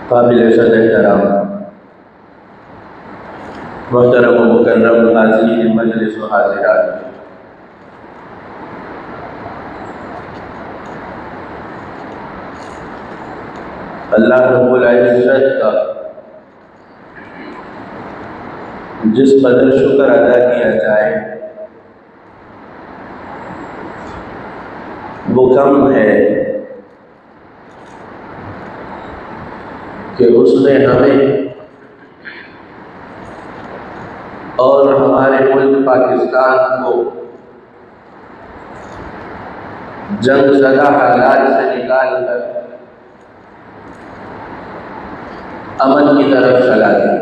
قابل صد احترام محترم و مکرم حاضرین مجلس و حاضرات، اللہ رب العزت کا جس قدر شکر ادا کیا جائے وہ کم ہے کہ اس نے ہمیں اور ہمارے ملک پاکستان کو جنگ زدہ حالات سے نکال کر امن کی طرف چلا دیا۔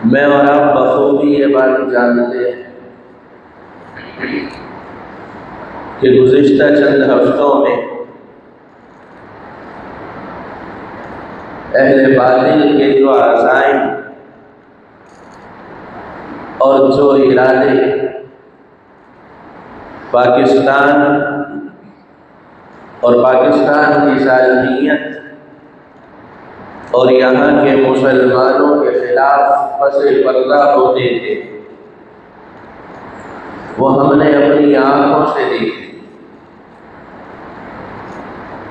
میں اور آپ بخوبی یہ بات جانتے ہیں کہ گزشتہ چند ہفتوں میں اہل باطل کے جو عزائم اور جو ارادے پاکستان اور پاکستان کی سالمیت اور یہاں کے مسلمانوں کے خلاف پس پردہ ہوتے تھے، وہ ہم نے اپنی آنکھوں سے دیکھے۔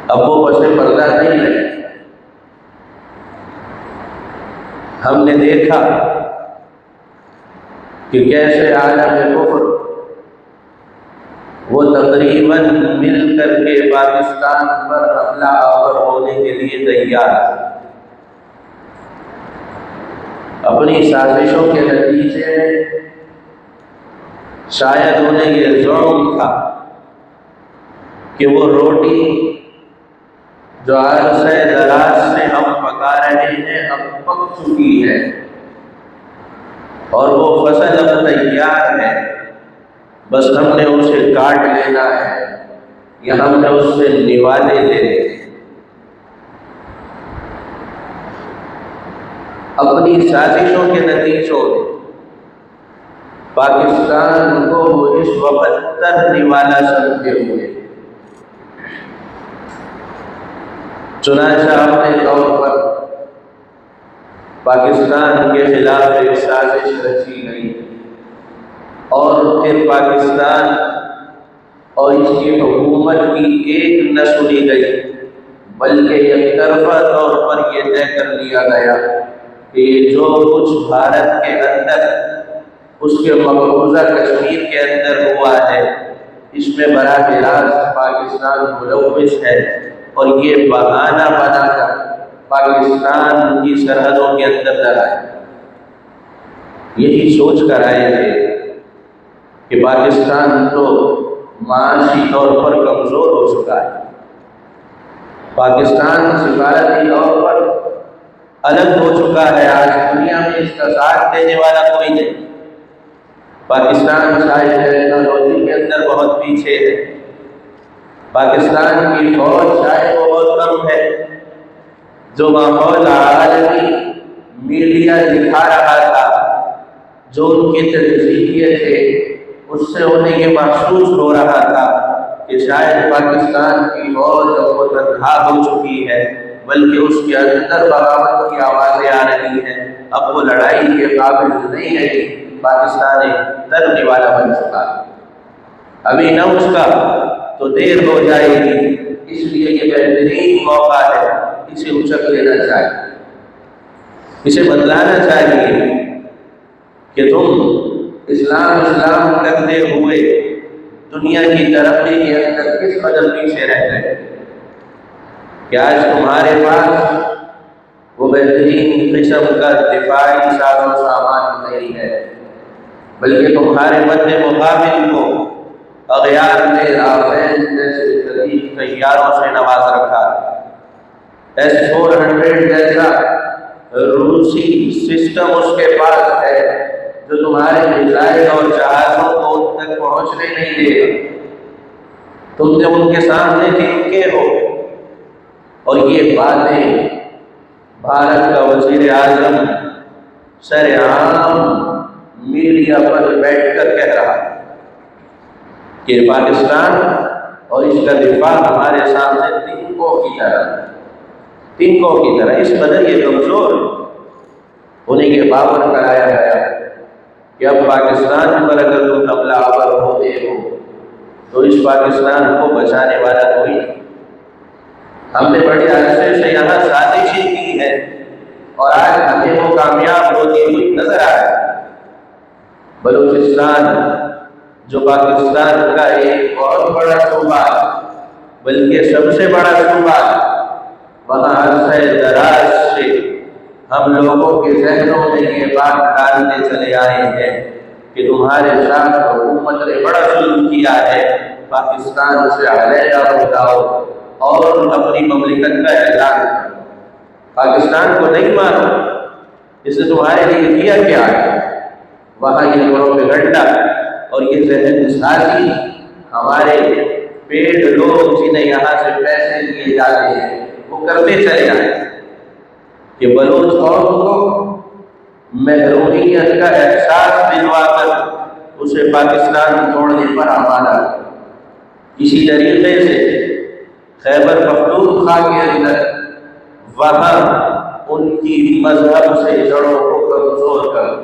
اب وہ پس پردہ نہیں ہے، ہم نے دیکھا کہ کیسے عالم کفر وہ تقریباً مل کر کے پاکستان پر حملہ آور ہونے کے لیے تیار ہے۔ اپنی سازشوں کے نتیجے میں شاید انہیں یہ ظلم تھا کہ وہ روٹی جو عرصہ دراز سے ہم پکا رہے ہیں اب پک چکی ہے، اور وہ فصل اب تیار ہے، بس ہم نے اسے کاٹ لینا ہے یا ہم نے اس سے نوالے لینے ہیں۔ اپنی سازشوں کے نتیجوں میں پاکستان کو وہ اس وقت تر نوالا سمجھے ہوئے، چنانچہ اپنے طور پر پاکستان کے خلاف ایک سازش رچی گئی، اور پھر پاکستان اور اس کی حکومت کی ایک نہ سنی گئی، بلکہ یک طرفہ طور پر یہ طے کر لیا گیا کہ جو کچھ بھارت کے اندر اس کے مقبوضہ کشمیر کے اندر ہوا ہے اس میں براہ راست پاکستان ملوث ہے، اور یہ بہانہ بنا کر پاکستان کی سرحدوں کے اندر ڈالائے۔ یہی سوچ کر آئے تھے کہ پاکستان تو معاشی طور پر کمزور ہو چکا ہے، پاکستان سفارتی طور پر الگ ہو چکا ہے، آج دنیا میں اس کا ساتھ دینے والا کوئی نہیں، پاکستان شاید ٹیکنالوجی کے اندر بہت پیچھے ہے، پاکستان کی فوج شاید بہت کم ہے، جو ماحول عالمی میڈیا دکھا رہا تھا، جو ان کے تجزیے تھے، اس سے انہیں یہ محسوس ہو رہا تھا کہ شاید پاکستان کی فوج اب وہ تنہا ہو چکی ہے، بلکہ اس کے اندر بغاوت کی آوازیں آ رہی ہیں، اب وہ لڑائی کے قابل نہیں ہے، پاکستان ایک تر نوالا بن چکا ہے، ابھی نہ اس کا تو دیر ہو جائے گی، اس لیے یہ بہترین موقع ہے، اسے اچک لینا چاہیے، اسے بدلانا چاہیے کہ تم اسلام کرتے ہوئے دنیا کی ترقی کے اندر کس قدر پیچھے رہ گئے کہ آج تمہارے پاس وہ بہترین قسم کا دفاعی ساز و سامان نہیں ہے، بلکہ تمہارے مد مقابل کو اغیار نے رافیل جیسے جدید طیاروں سے نواز رکھا، S-400 جیسا روسی سسٹم اس کے پاس ہے جو تمہارے میزائل اور جہازوں کو ان تک پہنچنے نہیں دے گا، تم نے ان کے سامنے تھمکے ہو، اور یہ باتیں بھارت کا وزیر اعظم سرعام میڈیا پر بیٹھ کر کہہ رہا کہ پاکستان اور اس کا دفاع ہمارے سامنے 3 تنکوں کی طرح اس قدر یہ کمزور انہیں کے باور کرایا گیا کہ اب پاکستان پر اگر تم حملہ آور ہوتے ہو تو اس پاکستان کو بچانے والا کوئی نہیں۔ ہم نے بڑی عرصے سے یہاں سازشیں کی ہے اور آج ہمیں وہ کامیاب ہوتی ہوئی نظر آ رہا ہے۔ بلوچستان جو پاکستان کا ایک بہت بڑا صوبہ بلکہ سب سے بڑا صوبہ، وہاں عرصہ دراز سے ہم لوگوں کے ذہنوں میں یہ بات ڈالتے چلے آئے ہیں کہ تمہارے ساتھ حکومت نے بڑا ظلم کیا ہے، پاکستان سے علیحدہ ہو جاؤ اور اپنی مملکت کا اعلان کرو، پاکستان کو نہیں مانو، اس نے تمہارے لیے کیا کیا ہے۔ وہاں یہ پروپیگنڈا اور یہ ذہن سازی ہمارے پیٹ لوگ جنہیں یہاں سے پیسے دیے جاتے ہیں وہ کرتے چلے جائیں کہ بلوچ قوم کو محرومیت کا احساس دلوا کر اسے پاکستان توڑنے پر آمادہ۔ اسی طریقے سے خیبر پختونخوا کے اندر وہاں ان کی مذہب سے جڑوں کو کمزور کر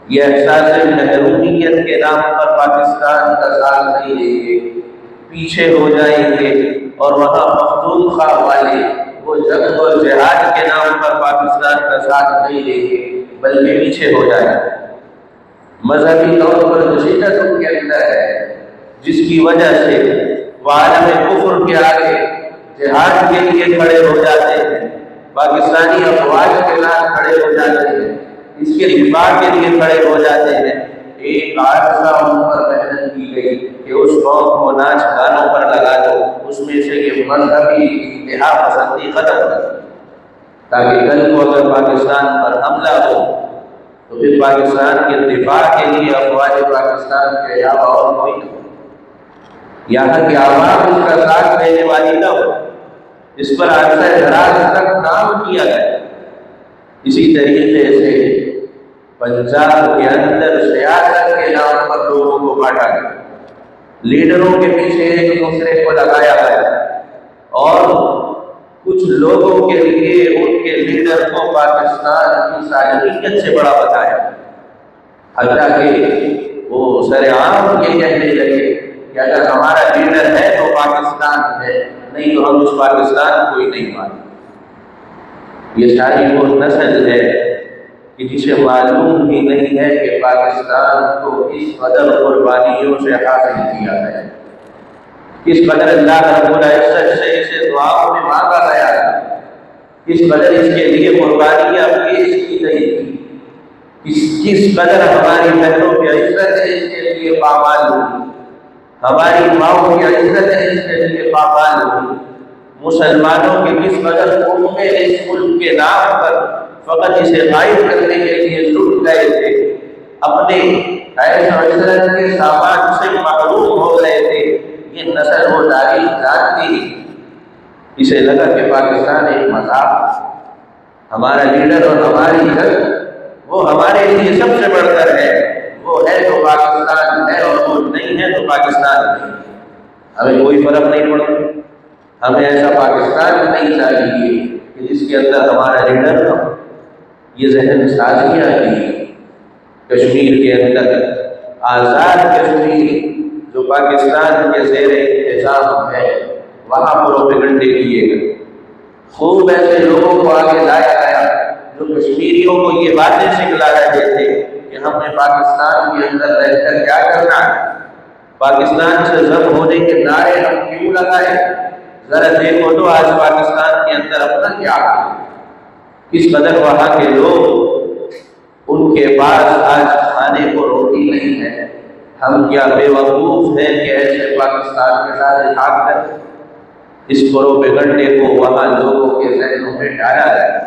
یہ احساس محرومیت کے نام پر پاکستان کا ساتھ نہیں دیں گے، پیچھے ہو جائیں گے، اور وہاں پختونخوا والے وہ جنگ اور جہاد کے نام پر پاکستان کا ساتھ نہیں دیں گے بلکہ پیچھے ہو جائیں گے۔ مذہبی طور پر جو شدت ان کے اندر ہے جس کی وجہ سے وہ عالم کفر کے آگے جہاد کے لیے کھڑے ہو جاتے ہیں، پاکستانی افواج کے ساتھ کھڑے ہو جاتے ہیں، اس کے دفاع کے لیے کھڑے ہو جاتے ہیں۔ ایک عرصہ ان پر محنت کی گئی کہ اس قوم کو ناچ گانوں پر لگا دو، اس میں سے یہ مذہبی انتہا پسندی ختم کر، تاکہ کل کو اگر پاکستان پر حملہ ہو تو پھر پاکستان کے دفاع کے لیے افواج پاکستان کے علاوہ اور کوئی نہیں، یہاں کی عوام اس کا ساتھ دینے والی نہ ہو۔ اس پر عرصہ دراز تک کام کیا گیا۔ اسی طریقے سے پنجاب کے اندر سیاست کے نام پر لوگوں کو بانٹا گیا، لیڈروں کے پیچھے ایک دوسرے کو لگایا گیا اور کچھ لوگوں کے لیے ان کے لیڈر کو پاکستان کی صالحیت سے بڑا بتایا، حتیٰ کہ وہ سر عام یہ کہنے لگے کہ اگر ہمارا لیڈر ہے تو پاکستان ہے، نہیں تو ہم اس پاکستان کو ہی نہیں مانتے۔ یہ ساری وہ نسل ہے کہ جسے معلوم ہی نہیں ہے کہ پاکستان کو کس قدر قربانیوں سے حاصل کیا ہے، کس قدر اللہ رب العزت سے اسے دعاؤں میں مانگا گیا ہے، کس قدر اس کے لیے قربانیاں پیش کی گئی تھی، کس قدر ہماری بہنوں کی عزت ہے اس کے لیے پامال ہوئی، ہماری ماؤں کی عزت ہے اس کے لیے پامال ہوئی، مسلمانوں کے کس قدر قومیں اس ملک کے نام پر فقط اسے غائب کرنے کے لیے لٹ گئے تھے، اپنے عیش و عشرت کے سامان سے محروم ہو گئے تھے۔ یہ نسل وہ تاریخ جانتی ہے، اسے لگا کہ پاکستان ایک مذاق، ہمارا لیڈر اور ہماری جنگ وہ ہمارے لیے سب سے بڑھ کر ہے، وہ ہے تو پاکستان ہے اور وہ نہیں ہے تو پاکستان نہیں، ہمیں کوئی فرق نہیں پڑتا، ہمیں ایسا پاکستان نہیں چاہیے کہ جس کے اندر ہمارا لیڈر نہ ہو۔ یہ ذہن سازیاں کی کشمیر کے اندر آزاد کشمیر جو پاکستان کے زیر انتظام ہے وہاں پروپیگنڈے کیے گئے، خوب ایسے لوگوں کو آگے لایا گیا جو کشمیریوں کو یہ باتیں سکھلا رہے تھے کہ ہم نے پاکستان کے اندر رہ کر کیا کرنا ہے، پاکستان سے ضم ہونے کے نعرے ہم کیوں لگائے، ذرا دیکھو تو آج پاکستان کے اندر اپنا کیا ہے، کس قدر وہاں کے لوگ ان کے پاس آج کھانے کو روٹی نہیں ہے۔ ہم کیا بے وقوف ہیں کہ ایسے پاکستان کے ساتھ الحاق کریں؟ اس پروپیگنڈے کو وہاں لوگوں کے ذہنوں میں ڈالا گیا،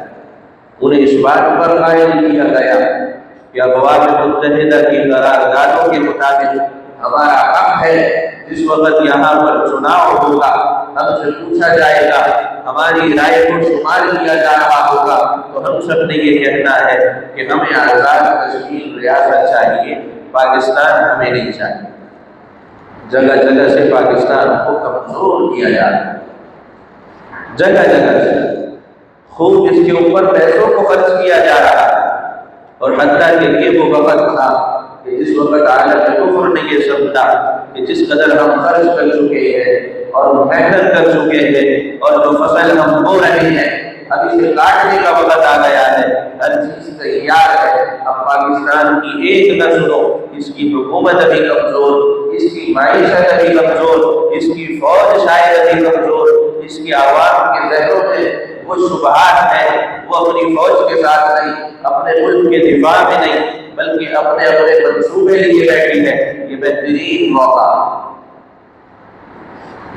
انہیں اس بات پر قائل کیا گیا کہ اقوام متحدہ کی قراردادوں کے مطابق ہمارا حق ہے، جس وقت یہاں پر چناؤ ہوگا ہم سے پوچھا جائے گا، ہماری رائے کو شمار کیا جا رہا ہوگا تو ہم سب نے یہ کہنا ہے کہ ہمیں آزاد کشمیر ریاست چاہیے، پاکستان ہمیں نہیں چاہیے۔ جگہ جگہ سے پاکستان کو کمزور کیا جا رہا ہے۔ جگہ جگہ سے خوب اس کے اوپر پیسوں کو خرچ کیا جا رہا ہے، اور حتیٰ کہ یہ وہ وقت تھا کہ جس وقت عالم کفر نے یہ سمجھا کہ جس قدر ہم خرچ کر چکے ہیں اور محنت کر چکے ہیں اور جو فصل ہم بو رہے ہیں اب اسے کاٹنے کا وقت آ گیا ہے، ہر چیز تیار ہے، اب پاکستان کی ایک نہ سنو، اس کی حکومت ابھی کمزور، اس کی معیشت ابھی کمزور، اس کی فوج شاید ابھی کمزور، اس کی عوام کے ذہنوں میں وہ شبہات ہیں، وہ اپنی فوج کے ساتھ نہیں، اپنے ملک کے دفاع میں نہیں، بلکہ اپنے منصوبے لیے بیٹھی ہے۔ یہ بہترین موقع،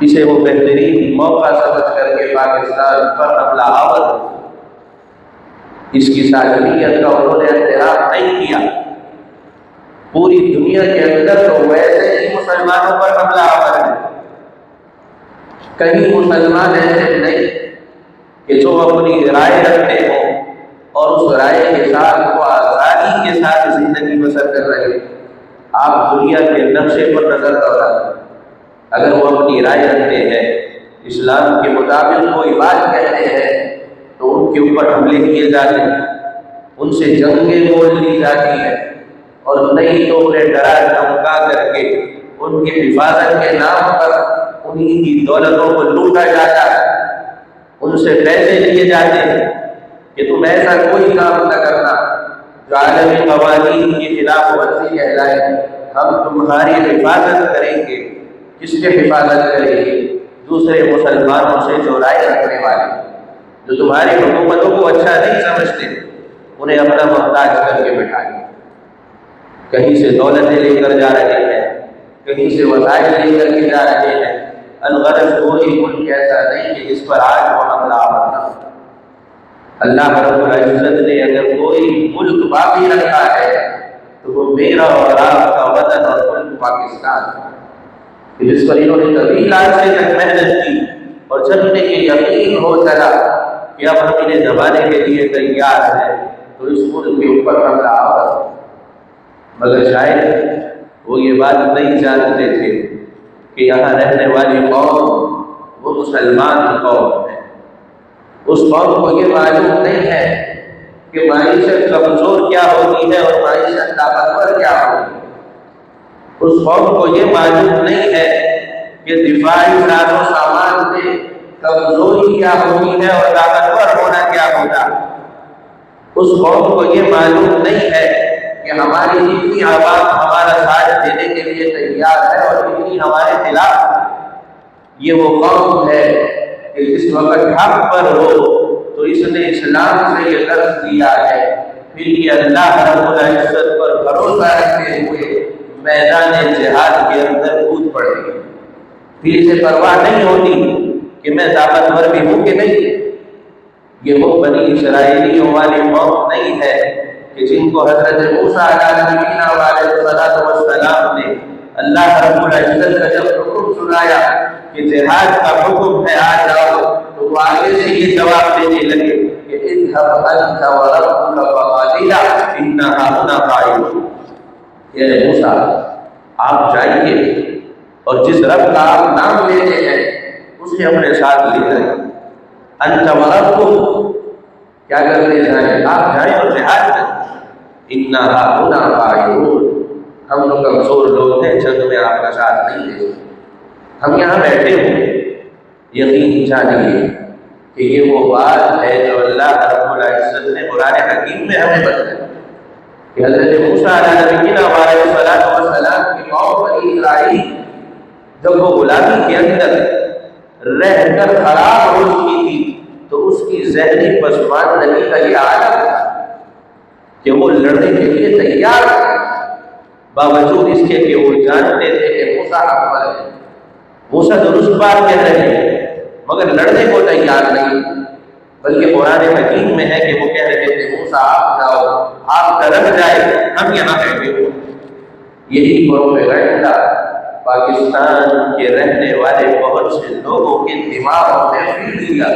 اسے وہ بہترین موقع سمجھ کر کے پاکستان پر حملہ آور ہو، اس کی صالحیت کا انہوں نے احترام نہیں کیا۔ پوری دنیا کے اندر تو ویسے ہی مسلمانوں پر حملہ آور ہے، کہیں مسلمان ایسے نہیں کہ جو اپنی رائے رکھتے ہوں اور اس رائے کے ساتھ وہ آزادی کے ساتھ زندگی بسر کر رہے ہیں۔ آپ دنیا کے نقشے پر نظر دوڑائیں، اگر وہ اپنی رائے رکھتے ہیں، اسلام کے مطابق کوئی بات کہتے ہیں تو ان کے اوپر حملے کیے جاتے ہیں، ان سے جنگیں بول لی جاتی ہیں، اور نہیں تو انہیں ڈرا دھمکا کر کے ان کی حفاظت کے نام پر انہی کی دولتوں کو لوٹا جاتا ہے، ان سے پیسے لیے جاتے ہیں کہ تم ایسا کوئی کام نہ کرنا جو عالمی قوانین کی خلاف ورزی کہلائے، ہم تمہاری حفاظت کریں گے۔ کس کے حفاظت کریں گے؟ دوسرے مسلمانوں سے جو رائے رکھنے والے، جو تمہاری حکومتوں کو اچھا نہیں سمجھتے، انہیں اپنا محتاج کر کے بٹھائیں، کہیں سے دولتیں لے کر جا رہے ہیں، کہیں سے وسائل لے کر کے جا رہے ہیں۔ الغرض کوئی ملک ایسا نہیں کہ جس پر آج وہ حملہ آور نہ ہو۔ اللہ رب العزت نے اگر کوئی ملک باقی رکھا ہے تو وہ میرا اور آپ کا وطن اور ملک پاکستان ہے، جس پر انہوں نے طویل عرصے تک محنت کی، اور جب انہیں یہ یقین ہو چلا کہ اب ہم انہیں دبانے کے لیے تیار ہیں تو اس ملک کے اوپر حملہ آور ہو۔ مگر شاید وہ یہ بات نہیں جانتے تھے کہ یہاں رہنے والی قوم وہ مسلمان قوم ہے۔ اس قوم کو یہ معلوم نہیں ہے کہ معیشت کمزور کیا ہوتی ہے اور معیشت طاقتور کیا ہوتی ہے۔ اس قوم کو یہ معلوم نہیں ہے کہ دفاعی ساز و سامان میں کمزوری کیا ہوتی ہے اور طاقتور ہونا کیا ہوتا ہے۔ اس قوم کو یہ معلوم نہیں ہے کہ ہماری جتنی عوام ہمارا ساتھ دینے کے لیے تیار ہے اور جتنی ہمارے خلاف ہے۔ یہ وہ قوم ہے کہ جس وقت حق پر ہو تو اس نے اسلام سے یہ درس دیا ہے، پھر یہ اللہ رب العزت پر بھروسہ رکھتے ہوئے میدان جہاد کے اندر کود پڑے گی۔ پھر اسے پرواہ نہیں ہوتی کہ میں طاقتور بھی ہوں کہ نہیں۔ یہ وہ بنی اسرائیلیوں والی قوم نہیں ہے کہ جن کو حضرت موسیٰ علیہ السلام نے اللہ رب العزت کا جب حکم سنایا کہ جہاد کا حکم ہے آ جاؤ، تو وہ آگے سے یہ جواب دینے لگے کہ اذهب انت وربك فقاتلا انا هاهنا قاعدون۔ اے موسیٰ، آپ جائیے اور جس رب کا آپ نام لیتے ہیں اسے اپنے ساتھ لے جائیں۔ انت وربك، کیا کرتے جائیں؟ آپ جائیں اور جہاد کریں۔ انا هاهنا قاعدون، ہم لوگ کمزور لوگ ہیں، جنگ میں آپ کا ساتھ نہیں دے سکتے، ہم یہاں بیٹھے ہوئے۔ یقین جانیے کہ یہ وہ بات ہے جو اللہ رب العزت نے قرآن حکیم میں ہمیں بتائی کہ حضرت موسیٰ علیہ السلام کی قوم بنی اسرائیل جب وہ غلامی کے اندر رہ کر خراب ہو چکی تھی تو اس کی ذہنی پسماندگی کا یہ عالم تھا کہ وہ لڑنے کے لیے تیار تھے، باوجود اس کے کہ وہ جانتے تھے کہ موسیٰ حق پر ہے، موسیٰ درست بات کہہ رہے ہیں، مگر لڑنے کو تیار نہیں۔ بلکہ قرآن حکیم میں ہے کہ وہ کہہ رہے تھے موسیٰ آپ جاؤ، آپ طرف جائے، ہم یہاں بیٹھے ہو۔ یہی پروپیگنڈا پاکستان کے رہنے والے بہت سے لوگوں کے دماغوں میں پھیل دیا،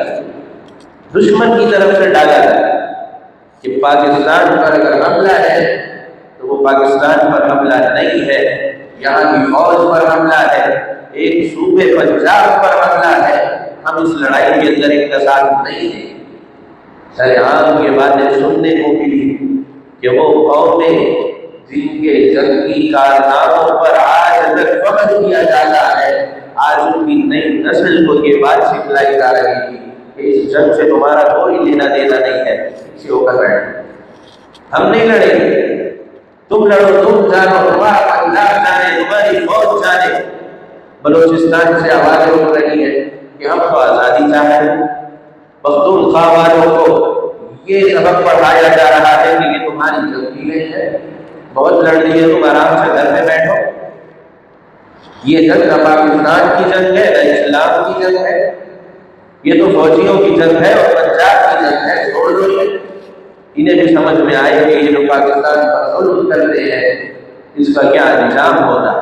دشمن کی طرف سے ڈالا گیا کہ پاکستان پر اگر حملہ ہے تو وہ پاکستان پر حملہ نہیں ہے، یہاں کی فوج پر حملہ ہے، ایک صوبے پنجاب پر حملہ ہے، ہم اس لڑائی کے اندر ایک کا ساتھ نہیں دیں۔ سرعام یہ باتیں سننے کو ملی کہ وہ قومیں جن کے جنگی کارناموں پر آج تک فخر کیا جاتا ہے، آج ان کی نئی نسل کو یہ بات سکھلائی جا رہی تھی کہ اس جنگ سے تمہارا کوئی لینا دینا نہیں ہے، اسے ہو کر بیٹھے، ہم نہیں لڑیں گے، تم لڑو، تم جانو، تمہارا اللہ جانے، تمہاری فوج جانے۔ بلوچستان سے آوازیں اٹھ رہی ہے کہ ہم تو آزادی چاہتے ہیں، پختونخوا والوں کو یہ سبق پڑھایا جا رہا ہے کہ یہ تمہاری جنگی نہیں ہے، بہت لڑ لی ہے، تم آرام سے گھر میں بیٹھو۔ یہ جنگ نہ پاکستان کی جنگ ہے نہ اسلام کی جنگ ہے، یہ تو فوجیوں کی جنگ ہے اور پنجاب کی جنگ ہے، چھوڑ دو یہ۔ انہیں بھی سمجھ میں آئے کہ یہ جو پاکستان پر ظلم کرتے ہیں اس کا کیا انجام ہوگا۔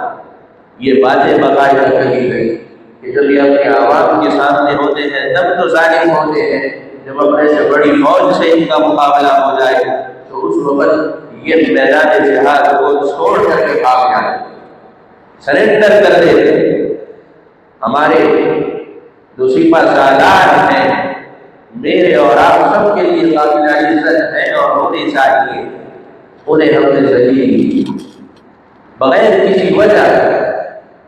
یہ باتیں باقاعدہ کہی گئی کہ جب یہ اپنے عوام کے سامنے ہوتے ہیں تب تو ظالم ہوتے ہیں، جب اپنے سے بڑی فوج سے ان کا مقابلہ ہو جائے تو اس وقت یہ میدان جہاد کو چھوڑ کر کے بھاگ جائے، سرنڈر کر دیتے۔ ہمارے جو سپہ سالار ہیں میرے اور آپ سب کے لیے قابل عزت ہیں اور ہونی چاہیے، انہیں ہم نے ذلیل بغیر کسی وجہ،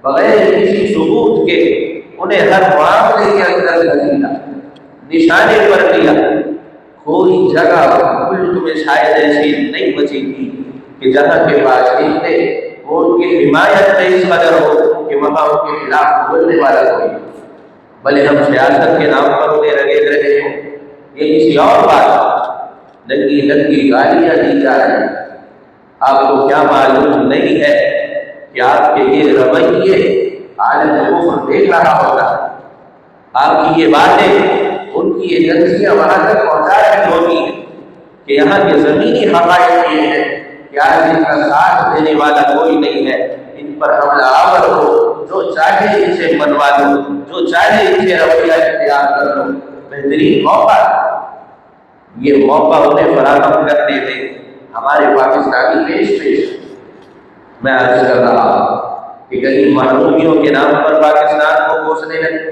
بغیر کسی ثبوت کے انہیں ہر معاملے کے اندر دھکیلا، نشانے پر دیا۔ کوئی جگہ ملک میں شاید ایسی نہیں بچی تھی کہ جہاں کے باشندے وہ ان کی حمایت میں اس قدر ہو کہ وہاں ان کے خلاف بولنے والا کوئی، بھلے ہم سیاست کے نام پر انہیں رگے رہے ہوں، یہ کسی اور بات، ننگی ننگی گالیاں دی جا رہی ہیں۔ آپ کو کیا معلوم نہیں ہے کہ آپ کے یہ رویے عالم کفر دیکھ رہا ہوگا، آپ کی یہ باتیں ان کی ایجنسیاں وہاں تک پہنچا رہی ہوگی کہ یہاں کے زمینی حقائق یہ ہیں کہ آج ان کا ساتھ دینے والا کوئی نہیں ہے، ان پر حملہ آور ہو، جو چاہے اسے منوا دو، جو چاہے اسے رویہ اختیار کر لو، بہترین موقع، یہ موقع انہیں فراہم کرنے میں ہمارے پاکستانی پیش میں عرض کر رہا ہوں کہ کہیں محرومیوں کے نام پر پاکستان کو کوسنے لگے،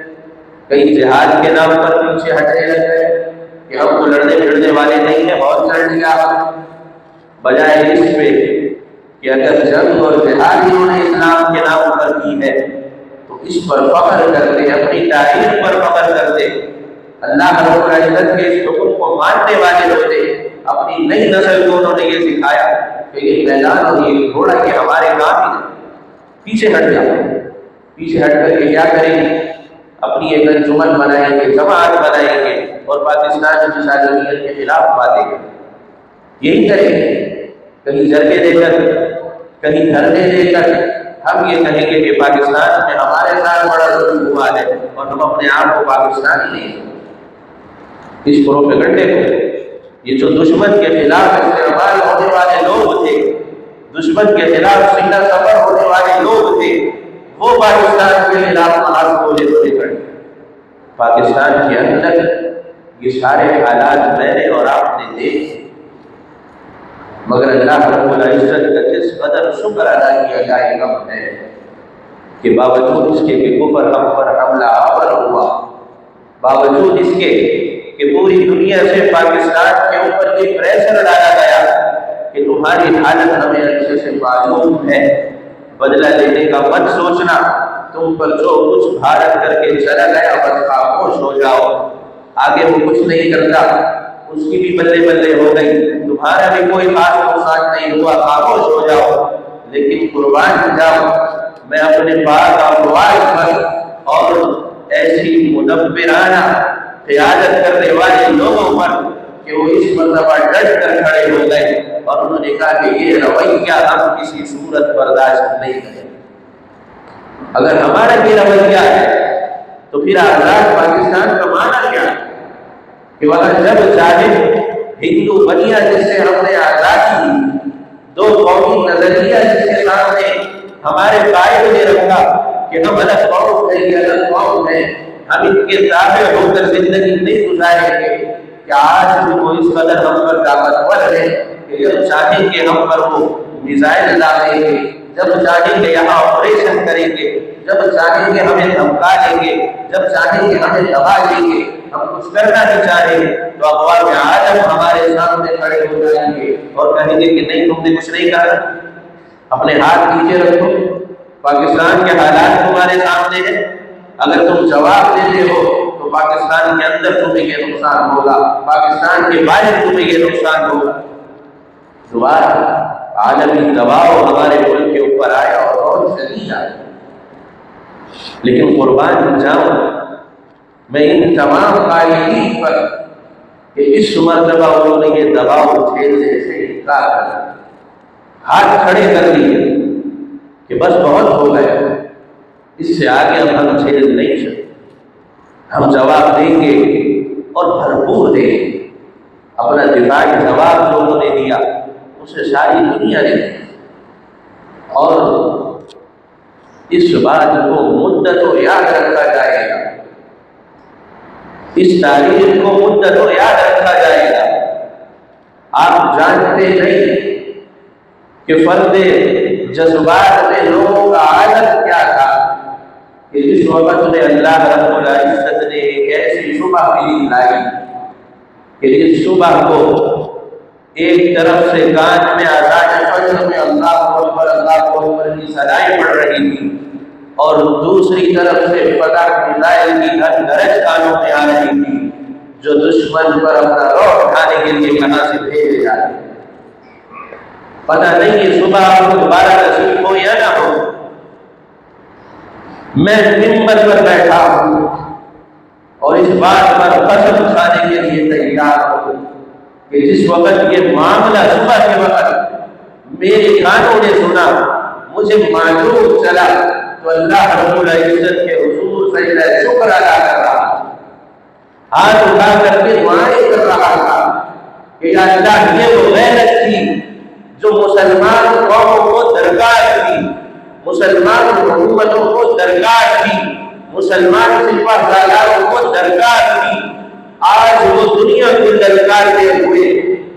کہیں جہاد کے نام پر پیچھے ہٹنے لگے کہ ہم تو لڑنے پھرنے والے نہیں ہیں، بہت لڑ لیا، بجائے اس پہ کہ اگر جنگ اور جہاد انہوں نے اسلام کے نام پر کی ہے تو اس پر فخر کرتے، اپنی تاریخ پر فخر کرتے، اللہ رب العزت کے اس حکم کو ماننے والے ہوتے، اپنی نئی نسل کو انہوں نے یہ سکھایا کہ یہ میدان اور یہ گھوڑا یہ ہمارے کام ہی نہیں، پیچھے ہٹ جاؤ، پیچھے ہٹ کر کے کیا کریں گے، اپنی ایک انجمن بنائیں گے، جماعت بنائیں گے اور پاکستان کی سالمیت کے خلاف باتیں کریں گے، یہی کریں گے، کہیں جرگے دے کر، کہیں دھرنے دے کر ہم یہ کہیں گے کہ پاکستان میں ہمارے ساتھ بڑا ظلم ہوا ہے اور ہم اپنے آپ کو پاکستانی نہیں، اس پروپیگنڈے کو یہ جو دشمن کے خلاف استعمال ہونے والے لوگ تھے، دشمن کے خلاف سینہ سفر ہونے والے لوگ تھے، وہ پاکستان کے خلاف محاذ بولے بولے کھڑے۔ پاکستان کے اندر یہ سارے حالات میں نے اور آپ نے دیکھے، مگر اللہ رب العزت کا جس قدر شکر ادا کیا جائے گا ہے کہ باوجود اس کے کہ کفر ہم پر حملہ آور ہوا، باوجود اس کے کہ پوری دنیا سے پاکستان کے اوپر یہ پریشر ڈالا گیا کہ تمہاری حالت ہمیں اچھے سے معلوم ہے، بدلہ لینے کا مت سوچنا، تم پر جو کچھ بھارت کر کے چلا گیا بس خاموش ہو جاؤ، آگے وہ کچھ نہیں کرتا، اس کی بھی بلے بلے ہو گئی، تمہارا بھی کوئی خاص نقصان نہیں ہوا، خاموش ہو جاؤ، لیکن قربان جاؤ میں اپنے پاک اموال پر اور ایسی مدبرانہ قیادت کرنے والے لوگوں پر کہ وہ اس مرتبہ ڈٹ کر کھڑے ہو گئے اور انہوں نے کہا کہ یہ رویہ ہم کسی صورت برداشت نہیں کریں، اگر ہمارا یہ رویہ ہے تو پھر آزاد پاکستان کا معنی کیا ہے کہ وہاں جب چاہے ہندو بنیا جس سے ہم نے آزادی دی، دو قومی نظریہ جس کے سامنے ہمارے قائد نے رکھا کہ ہم الگ قوم ہیں، یہ الگ قوم ہے، ہم ان کے تابع ہو کر زندگی نہیں گزاریں گے، کہ آج بھی وہ اس قدر ہم پر طاقتور ہے کہ جب چاہیں گے ہم پر وہ میزائل ڈالیں گے، جب چاہیں گے یہاں آپریشن کریں گے، جب چاہیں گے ہمیں دھمکا لیں گے، جب چاہیں گے ہمیں دبا لیں گے، ہم کچھ کرنا نہیں چاہیں گے تو اقوام عالم ہمارے سامنے کھڑے ہو جائیں گے اور کہیں گے کہ نہیں تم نے کچھ نہیں کہا۔ اپنے ہاتھ نیچے رکھو، پاکستان کے حالات تمہارے سامنے ہیں، اگر تم جواب دیتے ہو تو پاکستان کے اندر تمہیں یہ نقصان ہوگا، پاکستان کے باہر تمہیں یہ نقصان ہوگا۔ دوبارہ عالمی دباؤ ہمارے ملک کے اوپر آیا اور بہت شدید آیا، لیکن قربان جاؤں میں ان تمام قائدین پر کہ اس مرتبہ انہوں نے یہ دباؤ جھیلنے سے انکار کر ہاتھ کھڑے کر دیے کہ بس بہت ہو گئے، اس سے آگے اب ہم جھیل نہیں سکتے، ہم جواب دیں گے اور بھرپور دیں گے۔ اپنا دفاعی جواب جو انہوں نے دیا اسے ساری دنیا نے، اور اس بات کو مدتوں یاد رکھا جائے گا، اس تاریخ کو مدتوں یاد رکھا جائے گا۔ آپ جانتے نہیں کہ فرد جذبات میں لوگوں کا عادت کیا تھا کہ جس وقت میں اللہ رب العزت نے ایک ایسی صبح بھی لائی کہ اس صبح کو ایک طرف سے کان میں آزاد فجر میں اللہ اکبر کی صدائیں پڑ رہی تھی اور دوسری طرف سے فتح میزائل کی گرج کانوں میں آ رہی تھی جو دشمن پر اپنا روح اٹھانے کے لیے کہاں سے بھیجے جا رہے، پتہ نہیں یہ صبح آپ کو دوبارہ نصیب ہو یا نہ ہو۔ میں منبر پر بیٹھا ہوں اور اس بات پر قسم کھانے کے لیے تیار ہوں کہ جس وقت یہ معاملہ صبح کے وقت میرے کانوں نے سنا، مجھے معلوم چلا تو اللہ رب العزت کے حضور سجدہ شکر ادا کر رہا، ہاتھ اٹھا کر کے دعائیں کر رہا تھا کہ یا اللہ یہ وہ غیرت تھی جو مسلمان قوموں کو درکار تھی، مسلمان حکومتوں کو درکار تھی، مسلمان سپاہ سالاروں کو درکار تھی، آج وہ دنیا کو درکارتے ہوئے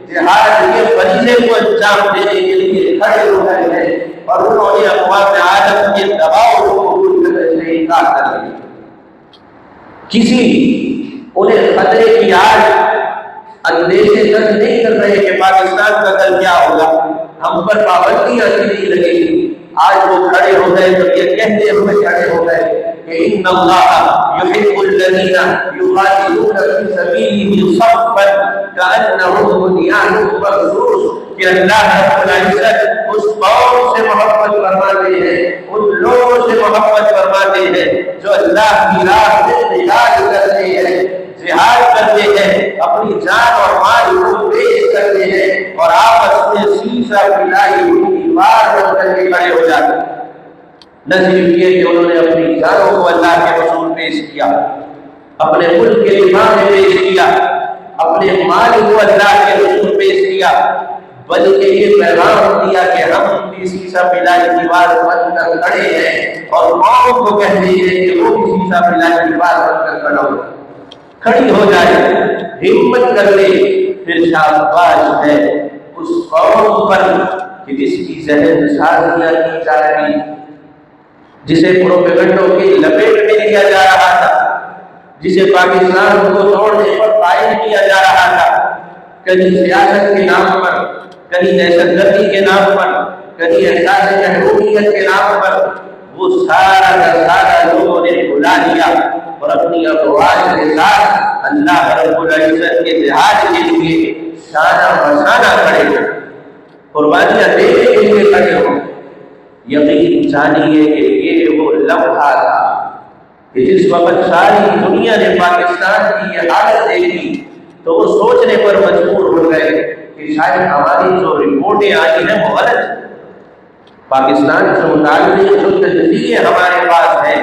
جہاد کے فریضے کو انجام دینے کے لیے کھڑے ہو گئے ہیں اور انہوں نے اقوام عالم کے دباؤ کو قبول کرنے سے انکار کر دیا۔ کسی انہیں خطرے کی آج اندیشے تک نہیں کر رہے کہ پاکستان کا کل کیا ہوگا، ہم پر پابندیاں نہیں لگے گی، آج وہ کھڑے ہو گئے تو یہ کہتے ہوئے کھڑے ہو گئے کہ ان اللہ یحب الذین یقاتلون فی سبیلہ صفا کانہم بنیان مرصوص، کہ اللہ رب العزت اس قوم سے محبت فرماتے ہیں، ان لوگوں سے محبت فرماتے ہیں جو اللہ کی راہ میں جہاد کرتے ہیں، جہاد کرتے ہیں، اپنی جان اور مال کو پیش کرتے ہیں اور آپس میں سیسا پلائی ہوئی دیوار بن کر کے کھڑے ہو جاتے ہیں۔ نہ صرف یہ کہ انہوں نے اپنی جانوں کو اللہ کے رسول پیش کیا، اپنے ملک کے دفاع میں پیش کیا، اپنے مال کو اللہ کے رسول پیش کیا، بلکہ یہ پیغام دیا کہ ہم بھی سیسا پلائی دیوار بن کر کھڑے ہیں اور قوم کو کہتے ہیں کہ وہ بھی سیسا پلائی دیوار بن کر کھڑا ہو، کھڑی ہو جائے، ہمت کر لے، پھر شاباش ہے اس قوم پر کہ جس کی ذہن سازیاں کی جا رہی، جسے پروپیگنڈوں کی لپیٹ میں لیا جا رہا تھا، جسے پاکستان کو توڑنے پر قائم کیا جا رہا تھا، کہیں سیاست کے نام پر، کہیں دہشت گردی کے نام پر، کہیں احساس محرومیت کے نام پر، وہ سارا کا سارا لوگوں نے بھلا دیا اور اپنی افواج کے ساتھ اللہ رب العزت کے جہاد کے لیے شانہ بشانہ کھڑے ہو، قربانیاں دینے کے لیے کھڑے ہو۔ یقین جانیے کہ یہ وہ لمحہ تھا کہ جس وقت ساری دنیا نے پاکستان کی یہ حالت دیکھی تو وہ سوچنے پر مجبور ہو گئے کہ شاید ہماری جو رپورٹیں آئی ہیں وہ غلط، پاکستان سے متعلق جو تجزیے ہمارے پاس ہیں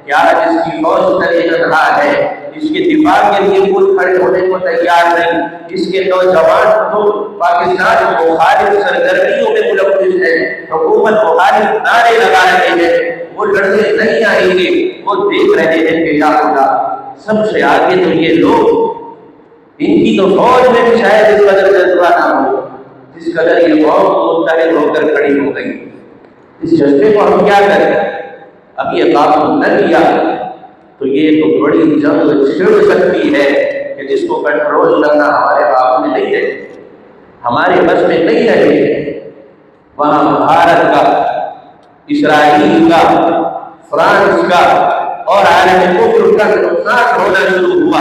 کہ آج اس کی فوج تلے تنہا ہے، اس کے دفاع کے لیے کوئی کھڑے ہونے کو تیار نہیں، اس کے نوجوان تو پاکستان مخالف سرگرمیوں میں ملوث ہیں، حکومت مخالف نعرے لگا رہے ہیں، وہ لڑنے نہیں آئیں گے، وہ دیکھ رہے ہیں کہ کیا ہوگا۔ سب سے آگے تو یہ لوگ، ان کی تو فوج میں بھی شاید اس قدر جذبہ نہ ہو جس قدر یہ قوم متحد ہو کر کھڑی ہو گئی۔ اس جذبے کو ہم کیا کریں؟ اب یہ قابو نہ کیا تو یہ تو بڑی جنگ چھڑ سکتی ہے کہ جس کو کنٹرول کرنا ہمارے قابو میں نہیں ہے، ہمارے بس میں نہیں رہے۔ وہاں بھارت کا، اسرائیل کا، فرانس کا اور عالم کفر کا نقصان ہونا شروع ہوا،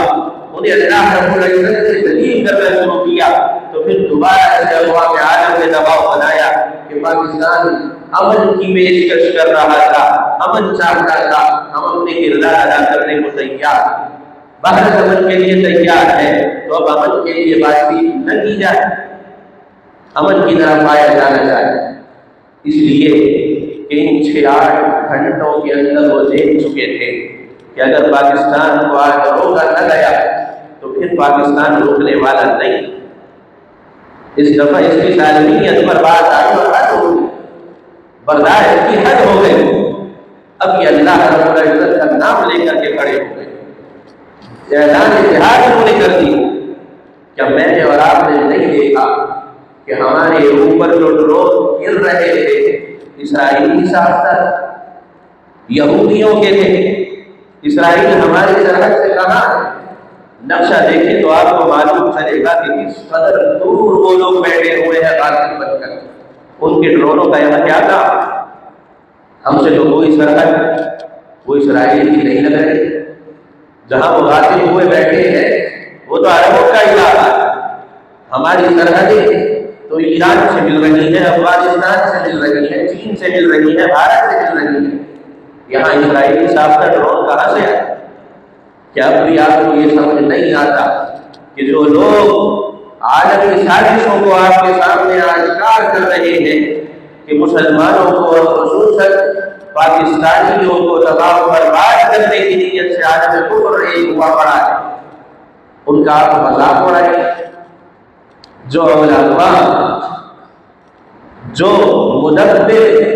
انہیں اللہ رب العزت نے ذلیل کرنا شروع کیا، تو پھر دوبارہ سے اقوام عالم نے دباؤ بنایا کہ پاکستان امن کی پیشکش کر رہا تھا، امن چاہتا تھا، ہم اپنے کردار ادا کرنے کو تیار، بھارت امن کے لیے تیار ہے، تو اب امن کے لیے بات چیت نہ کی جائے، امن کی طرف آیا جانا چاہیے۔ اس لیے کہ ان 6-8 گھنٹوں کے اندر وہ دیکھ چکے تھے کہ اگر پاکستان کو آج روکا نہ گیا تو پھر پاکستان روکنے والا نہیں۔ اس دفعہ اس کی سالمیت پر بات آئی اور حد ہو گئی، برداشت کی حد ہو گئی۔ اب یہ اللہ رب العزت کا نام لے کر کے کھڑے ہو گئے، اعلان جہاد انہوں نے کر دی۔ کیا میں نے اور آپ نے نہیں دیکھا کہ ہمارے اوپر جو ڈرون گر رہے تھے اسرائیلی ساختہ یہودیوں کے تھے؟ اسرائیل ہماری سرحد سے کہاں ہے؟ نقشہ دیکھیں تو آپ کو معلوم چلے گا کہ کس قدر دور وہ لوگ بیٹھے ہوئے ہیں قاتل بن کر۔ ان کے ڈرونوں کا یہاں کیا تھا؟ ہم سے تو کوئی سرحد وہ اسرائیل کی نہیں لگ رہی، جہاں وہ قاتل ہوئے بیٹھے ہیں وہ تو عربوں کا علاقہ ہے۔ ہماری سرحدیں تو ایران سے مل رہی ہے، افغانستان سے مل رہی ہے، چین سے مل رہی ہے، بھارت سے مل رہی ہے، یہاں اسرائیلی ساختہ ڈرون کہاں سے آئے؟ کیا اب بھی آپ کو یہ سمجھ نہیں آتا کہ جو لوگ عالمی سازشوں کو آپ کے سامنے آشکار کر رہے ہیں کہ مسلمانوں کو اور خصوصاً پاکستانیوں کو تباہ و برباد کرنے کی نیت سے عالم کفر ایک ہوا پڑا ہے، ان کا آپ مذاق اڑائیں؟ جو علماء، جو مدبر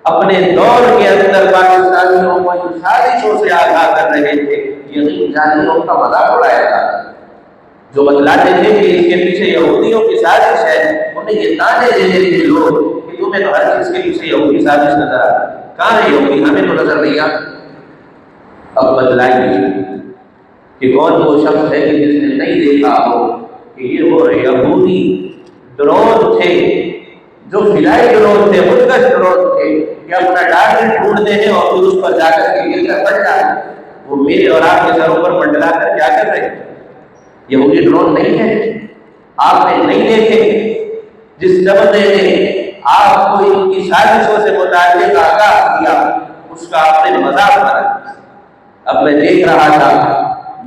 اپنے دور کے اندر پاکستانیوں کو ان سازشوں سے آگاہ کر رہے تھے، یقین جانیے ان کا مذاق اڑایا تھا۔ جو بتلاتے تھے کہ اس کے پیچھے یہودیوں کی سازش ہے، انہیں یہ تانے دیتے تھے لوگ کہ تمہیں تو ہر چیز کے پیچھے یہودی سازش نظر آتی، کہاں ہے یہودی؟ ہمیں تو نظر نہیں آتا۔ اب بتلائیے کہ کون وہ شخص ہے کہ جس نے نہیں دیکھا ہو کہ یہ وہ یہودی ڈرون تھے، جو فلائی ڈرون تھے، خودکش ڈرون تھے، کہ اپنا ٹارگیٹ ڈھونڈتے ہیں اور پھر اس پر جا کر کے گر کر پڑ جائے۔ وہ میرے اور آپ کے سروں پر منڈلا کر کیا کر رہے ہیں؟ یہودی ڈرون نہیں ہے؟ آپ نے نہیں دیکھے؟ جس زمانے نے آپ کو ان کی سازشوں سے متعلق آگاہ کیا، اس کا آپ نے مذاق کرا۔ اب میں دیکھ رہا تھا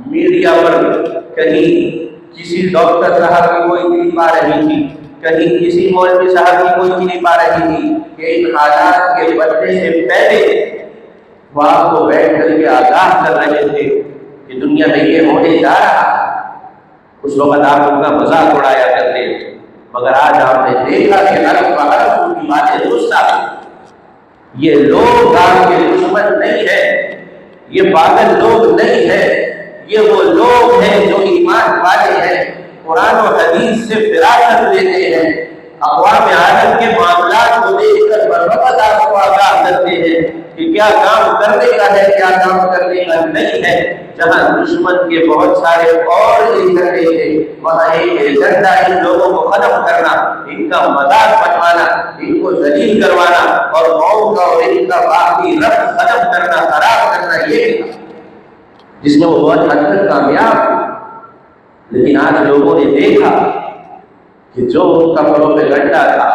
میڈیا پر، کہیں کسی ڈاکٹر صاحب کی کوئی کلپ آ رہی تھی، کہیں کسی مولوی صاحب کی کوئی کلپ آ رہی تھی کہ ان حالات کے بننے سے پہلے وہ آپ کو بیٹھ کر کے آگاہ کر رہے تھے کہ دنیا میں یہ ہونے جا رہا ہے۔ اس وقت آپ ان کا مذاق اڑایا کرتے تھے، مگر آج آپ نے دیکھا کہ ہر وقت ان کی باتیں درست آ گئی۔ یہ لوگ آپ کے دشمن نہیں ہیں، یہ پاگل لوگ نہیں ہیں، یہ وہ لوگ ہیں جو ایمان والے ہیں، قرآن و حدیث سے فراست لیتے ہیں، اقوام عالم کے معاملات کو دیکھ کر بربت آپ کو آگاہ کرتے ہیں کہ کیا کام کرنے کا ہے، کیا کام کرنے کا نہیں ہے۔ جہاں دشمن کے بہت سارے اور ایجنڈے ہیں، وہاں ایک ایجنڈا ان لوگوں کو ختم کرنا، ان کا مذاق بنوانا، ان کو ذلیل کروانا اور قوم کا اور ان کا باقی ربط ختم کرنا، خراب کرنا، یہ جس میں وہ بہت حد تک کامیاب ہے۔ لیکن آج لوگوں نے دیکھا کہ جو ان کا پروپیگنڈا تھا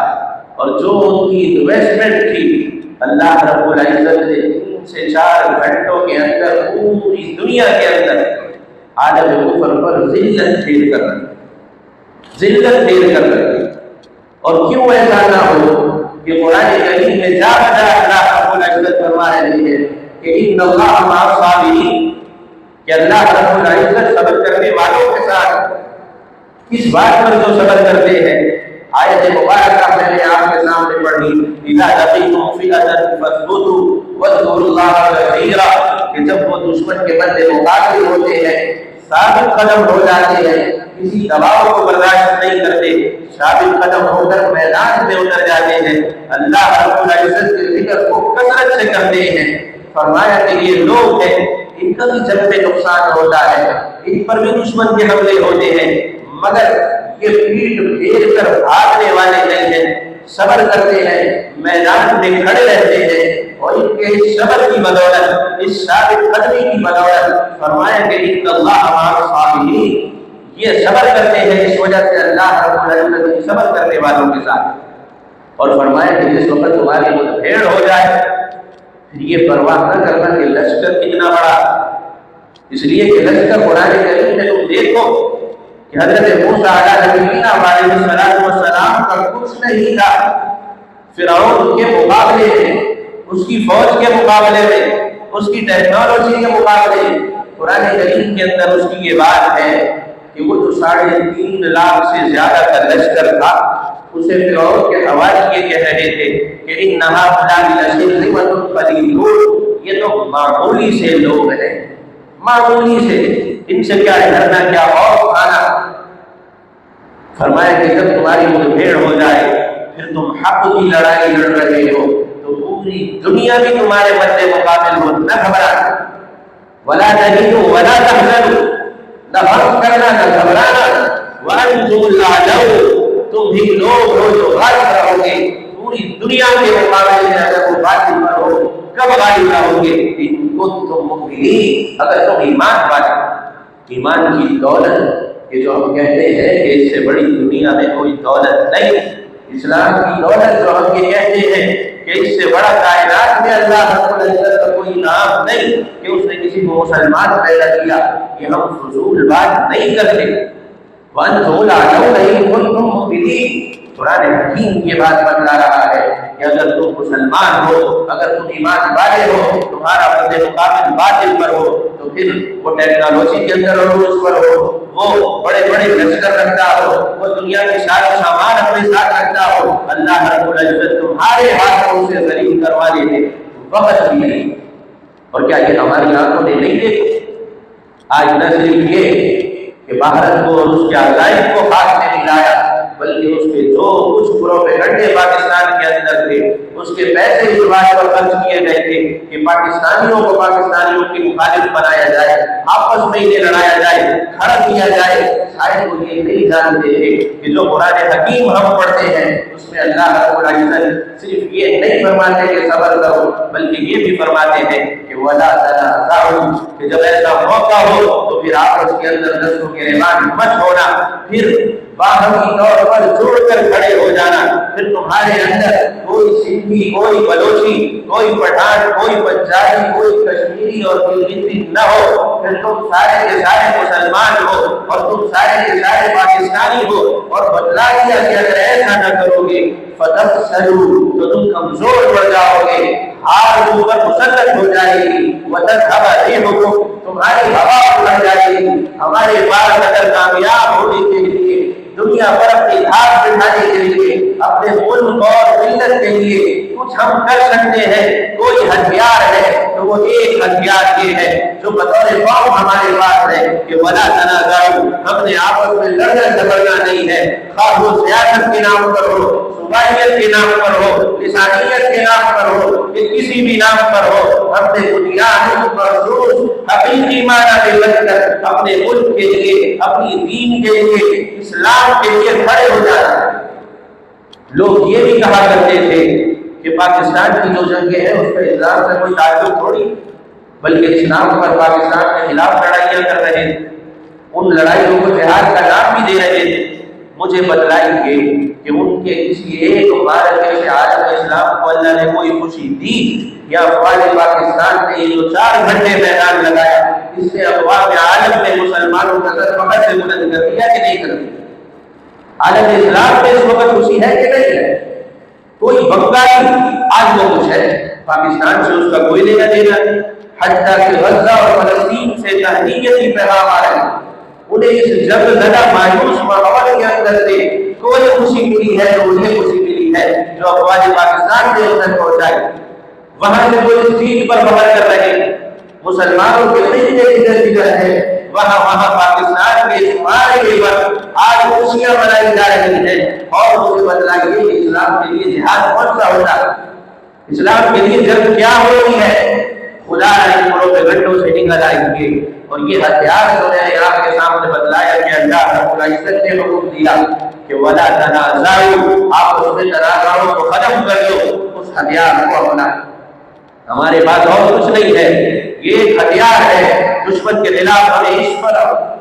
اور جو ان کی انویسٹمنٹ تھی، اللہ رب العزت نے 3 سے 4 گھنٹوں کے اندر پوری دنیا کے اندر عالم کفر پر ذلت ڈھیر کر رکھی، ذلت ڈھیر کر رکھی۔ اور کیوں ایسا نہ ہو کہ قرآن کریم میں جا بجا اللہ رب العزت فرما رہے ہیں کہ ان اللہ مع الصابرین، کہ اللہ رب العزت صبر کرنے والوں کے ساتھ، کس بات پر جو صبر کرتے ہیں۔ آیت مبارکہ میں نے آپ کے سامنے پڑھی، اذا لقیتم فئة فاثبتوا واذکروا اللہ کثیرا، کہ جب وہ دشمن کے بندے مقابل ہوتے ہیں ثابت قدم ہو جاتے ہیں، کسی دباؤ کو برداشت نہیں کرتے، ثابت قدم ہو کر میدان میں اتر جاتے ہیں، اللہ رب العزت کے ذکر کو کثرت سے کرتے ہیں۔ فرمایا کہ یہ لوگ ہیں، ان کا بھی جب پہ نقصان ہوتا ہے، ان پر بھی دشمن کے حملے ہوتے ہیں، مگر یہ پیٹ پھیر کر بھاگنے والے نہیں ہیں، صبر کرتے ہیں، میدان میں کھڑے رہتے ہیں، اور ان کے اس صبر کی بدولت، اس ثابت قدمی کی بدولت فرمایا کہ ان اللہ مع الصابرین، یہ صبر کرتے ہیں، اس وجہ سے اللہ رب العزت صبر کرنے والوں کے ساتھ۔ اور فرمایا کہ جس وقت تمہاری مدبھیڑ ہو جائے پھر یہ پرواہ نہ کرنا کہ لشکر کتنا بڑا، اس لیے کہ لشکر قرآن کریم میں تم دیکھو کہ حضرت موسیٰ علیہ السلام کا کچھ نہیں تھا فرعون کے مقابلے میں، اس کی فوج کے مقابلے میں، اس کی ٹیکنالوجی کے مقابلے میں۔ قرآن کریم کے اندر اس کی یہ بات ہے کہ وہ جو 3.5 لاکھ سے زیادہ کا لشکر تھا، اسے فرعون کے حوالے یہ کہہ رہے تھے کہ انہا فلان لشرذمۃ قلیلون، یہ تو معمولی سے لوگ ہیں، معمولی سے، ان سے کیا ڈرنا، کیا خوف کھانا۔ فرمایا کہ جب تمہاری مدبھیڑ ہو جائے پھر تم حق کی لڑائی لڑ رہے ہو تو پوری دنیا بھی تمہارے مد مقابل ہو، نہ گھبرانا، ولا تہنوا ولا تحزنوا، نہ غم کرنا نہ گھبرانا، وانتم الاعلون، تم ہی لوگ ہو جو غالب رہو گے پوری دنیا کے مقابلے میں۔ اگر وہ غالب نہ ہو کب غالب رہو گے؟ ان کنتم مؤمنین، اگر تم ایمان والے، ایمان کی دولت، یہ جو ہم کہتے ہیں کہ اس سے بڑی دنیا میں کوئی دولت نہیں، اسلام کی دولت جو ہم یہ کہتے ہیں کہ اس سے بڑا کائنات میں اللہ رب العزت کا کوئی نام نہیں کہ اس نے کسی کو مسلمان پیدا کیا، یہ ہم فضول بات نہیں کرتے۔ وَأَنْتُمُ الْأَعْلَوْنَ إِن كُنتُم مُؤْمِنِينَ، قرآن حکیم یہ بات بتلا رہا ہے کہ اگر تم مسلمان ہو، اگر تم ایمان والے ہو، تمہارا مد مقابل باطل پر ہو، تو پھر وہ ٹیکنالوجی کے اندر عروج پر ہو، وہ بڑے بڑے لشکر رکھتا ہو، وہ دنیا کے سارے سامان اپنے ساتھ رکھتا ہو، اللہ رب العزت تمہارے ہاتھوں سے ذلیل کروا دیتے وقت بھی نہیں۔ اور کیا یہ ہماری آنکھوں نے نہیں دیکھا؟ آج نہ صرف یہ کہ بھارت کو اور اس کے عقائد کو ہاتھ میں ملایا، بلکہ اس کے جو کچھ پروپیگنڈے پاکستان کے اندر تھے، اس کے پیسے اس بات پر خرچ کیے گئے تھے کہ پاکستانیوں کو پاکستانیوں کی مخالف بنایا جائے، آپس میں انہیں لڑایا جائے، کھڑا کیا جائے۔ شاید وہ یہ نہیں جانتے تھے کہ جو قرآن حکیم ہم پڑھتے ہیں اس میں اللہ رب العزت صرف یہ نہیں فرماتے کہ صبر کرو، بلکہ یہ بھی فرماتے ہیں کہ وَلَا تَنَازَعُوا، کہ جب ایسا موقع ہو تو پھر آپس کے اندر دستوں کے رحمان مت ہونا، پھر باہمی طور پر جوڑ کر کھڑے ہو جانا، پھر تمہارے اندر کوئی سندھی، کوئی بلوچی، کوئی پٹھان، کوئی پنجابی، کوئی کشمیری اور کوئی نہ ہو، پھر تم سارے کے سارے مسلمان ہو اور تم سارے کے سارے پاکستانی ہو، اور بتلا دیا کہ اگر ایسا نہ کرو گے فَتَفْشَلُوا، تو تم کمزور پڑ جاؤ گے، ہار تم پر مسلط ہو جائے گی، وَتَذْهَبَ رِيحُكُمْ، تمہاری ہوا اڑ جائے گی۔ ہمارے پاس اگر کامیاب ہونے کے لیے، دنیا پر اپنی دھاک بٹھانے کے لیے، اپنے ملک اور ملت کے لیے کچھ ہم کر سکتے ہیں، کوئی ہتھیار ہے تو وہ ایک ہتھیار یہ ہے جو بطور قوم ہمارے پاس ہے کہ وَلَا تَنَازَعُوا، ہم نے آپس میں لڑنا جھگڑنا نہیں ہے، خواہ وہ سیاست کے نام پر ہو، صوبائیت کے نام پر ہو، لسانیت کے نام پر ہو، کہ کسی بھی نام پر ہو، ہم نے بنیاد پر حقیقی معنی میں بن کر اپنے ملک کے لیے، اپنی دین کے لیے، اسلام کے لیے کھڑے ہو جاتے ہیں۔ لوگ یہ بھی کہا کرتے تھے کہ پاکستان کی جو جنگیں ہیں اس میں اسلام سے کوئی تعلق تھوڑی، بلکہ اسلام پر پاکستان کے خلاف لڑائیاں کر رہے تھے، ان لڑائیوں کو جہاد کا نام بھی دے رہے تھے۔ مجھے بتلائیے کہ ان کے کسی ایک مبارک سے عالم اسلام کو اللہ نے کوئی خوشی دی، یا افواج پاکستان نے یہ جو 4 گھنٹے میدان لگایا اس سے افواج عالم میں مسلمانوں کا سر فخر سے بلند کر دیا کہ نہیں کر دیا؟ عالم اسلام میں اس وقت خوشی ہے کہ نہیں ہے؟ کوئی بنگالی آج وہ کچھ ہے، پاکستان سے اس کا کوئی لینا دینا نہیں، حتیٰ کہ غزہ اور فلسطین سے تحریکی پیغام آ رہے ہیں، انہیں اس جنگ زدہ مایوس ماحول کے اندر سے کوئی خوشی ملی ہے تو انہیں خوشی ملی ہے جو افواج پاکستان نے انہیں پہنچائی۔ وہاں سے کوئی سیٹ پر بحث کر رہے ہیں، مسلمانوں کے خطے کی جگہ ہے، وہاں وہاں پاکستان کے شمالی پر آج خوشیاں منائی جا رہی ہیں، اور مجھے بتلائیے کہ اسلام کے لیے جہاد کون سا ہوتا ہے، اسلام کے لیے جنگ کیا ہو رہی ہے؟ خدا نے پروپیگنڈوں سے نکل آئیں گے، اور یہ ہتھیار جو ہے آپ کے سامنے بتلایا کہ اللہ رب العزت نے حکم دیا کہ ولا تنازعوا، آپ اس میں تنازعوں کو ختم کر دو، اس ہتھیار کو اپنا۔ ہمارے پاس اور کچھ نہیں ہے، یہ ایک ہتھیار ہے، دشمن کے خلاف ہمیں اس پر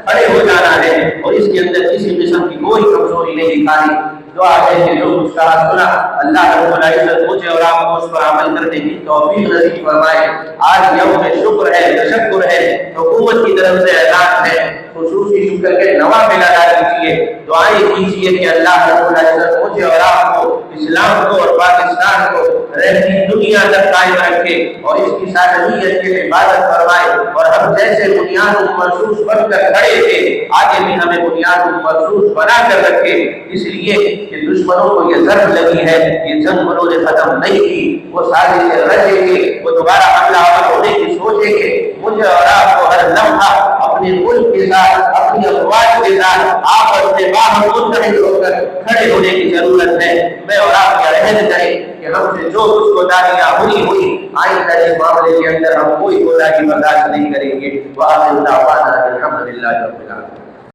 کھڑے ہو جانا ہے، اور اس کے اندر کسی قسم کی کوئی کمزوری نہیں دکھانی۔ دعا ہے کہ جو کچھ کہا سنا اللہ رب العزت مجھے اور آپ کو اس پر عمل کرنے کی توفیق نصیب فرمائے۔ آج یوم شکر ہے، تشکر ہے، حکومت کی طرف سے اعلان ہے، خصوصی شکر کے نوافل ادا کیجیے، دعائیں کیجیے کہ اللہ رب العزت مجھے اور آپ کو، اسلام کو اور پاکستان کو رہتی دنیا تک قائم رکھے، اور اس کی سالمیت کی عبادت فرمائے، اور ہم جیسے بنیاد مرصوص بن کر کھڑے تھے آگے بھی ہمیں بنیاد مرصوص بنا کر رکھے، اس لیے کہ دشمنوں کو یہ ضرب لگی ہے، یہ جنگ انہوں نے ختم نہیں کی، وہ سازشیں رچیں گے، وہ دوبارہ حملہ آور ہونے کی سوچیں گے۔ مجھے اور آپ کو ہر لمحہ اپنے ملک کے ساتھ، اپنی افواج کے ساتھ آپس میں باہم متحد ہو کر کھڑے ہونے کی ضرورت ہے۔ میں اور آپ کا عہد کریں کہ ہم سے جو کچھ کوتاہیاں ہوئی آئندہ اس معاملے کے اندر ہم کوئی کوتاہی برداشت نہیں کریں گے۔ وآخر دعوانا الحمدللہ رب العالمین۔